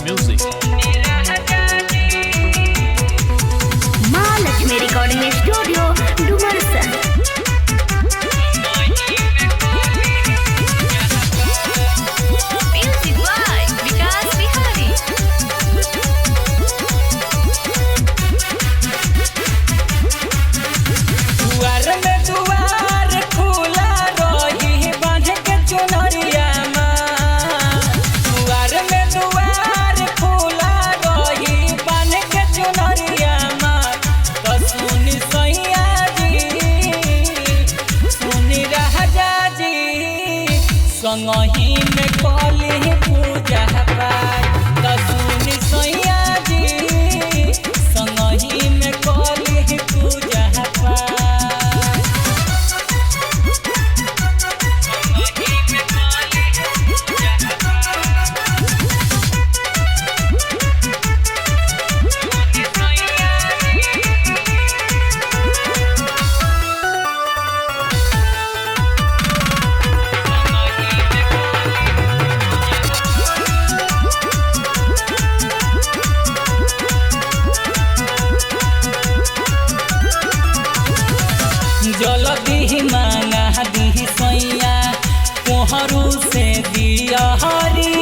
Music. Mahalakshmi recording studio Dumarsan. Music by Vikas Bihari. दुआर में दुआर खुला रही बांध के चुनरिया माँ। दुआर में दुआर खुला रही बांध के चुनरिया माँ। तो सुनी सैया जी, सुनी राजा जी, संगही में कली पूजा पाठ। तो सुनी सैया जी, संगही में कली पूजा पाठ। जल्दी मांगा दी सैया कोहरू से दिया हरी।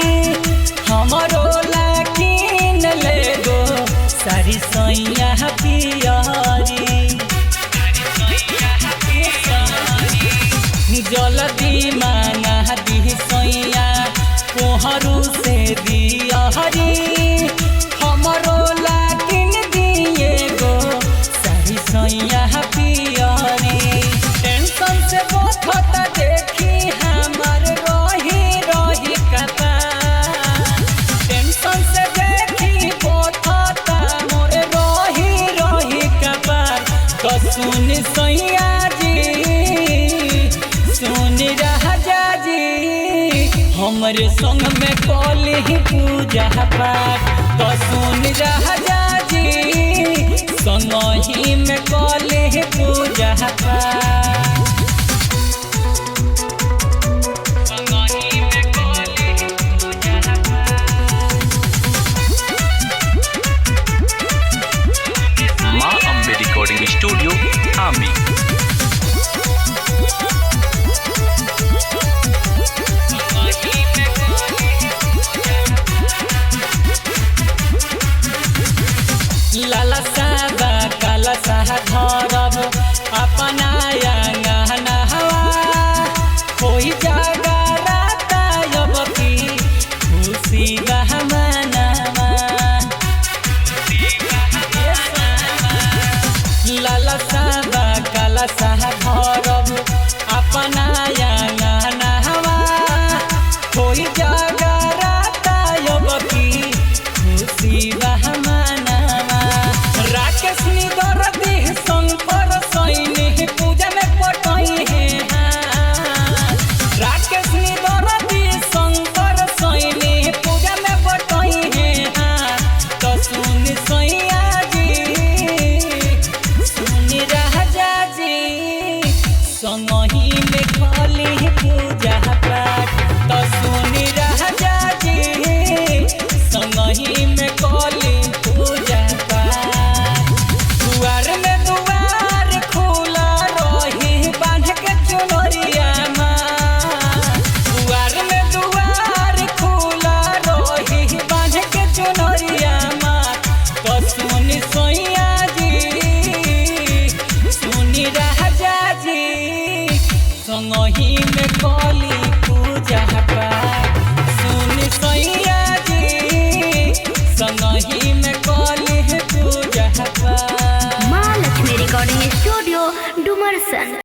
हमरो लाकिन ले गो सारी सैया पियरी। जल्दी मांगा दी सैया कोहरू से दिया हरी। हमरो लाकिन दिए गो सारी सैया पियरी। टेंशन से बहुत देखी हमार रही रही कथा। टेंशन से देखी बहुत मोर रही रही कथा। तो सुन सैया जी, सुन राजा जी, हमरे संग में कली पूजा पाठ। तो सुन राजा जी, संगही में कली पूजा पाठ। माँ अम्बे रिकॉर्डिंग स्टूडियो आमी। लाला सादा काला साहा धरब अपना अंगना हवा। कोई जागा राता अब की खुशी बहमनावा। लाला सादा काला साहा धरब अपना अंगना हवा। कोई जागा राता अब की खुशी बहमनावा। राकेश निदर देह शंकर सैनी पूजा में पटई है। राकेश निदर देह शंकर सैनी पूजा में पटई है। तो सुन सैया जी, सुन राजा जी, संगही में कली पूजा पाठ। तो सुन राजा जी, संगही में कली पूजा पाठ। दुआर में दुआर खुला रही बांध के चुनरिया माँ। दुआर में दुआर खुला रही बांध के चुनरिया माँ। तो सुन सैया जी, सुन राजा जी, संगही में कली पूजा पाठ। सुन सैया जी, संगही में कली पूजा पाठ। Mahalakshmi recording studio Dumarsan.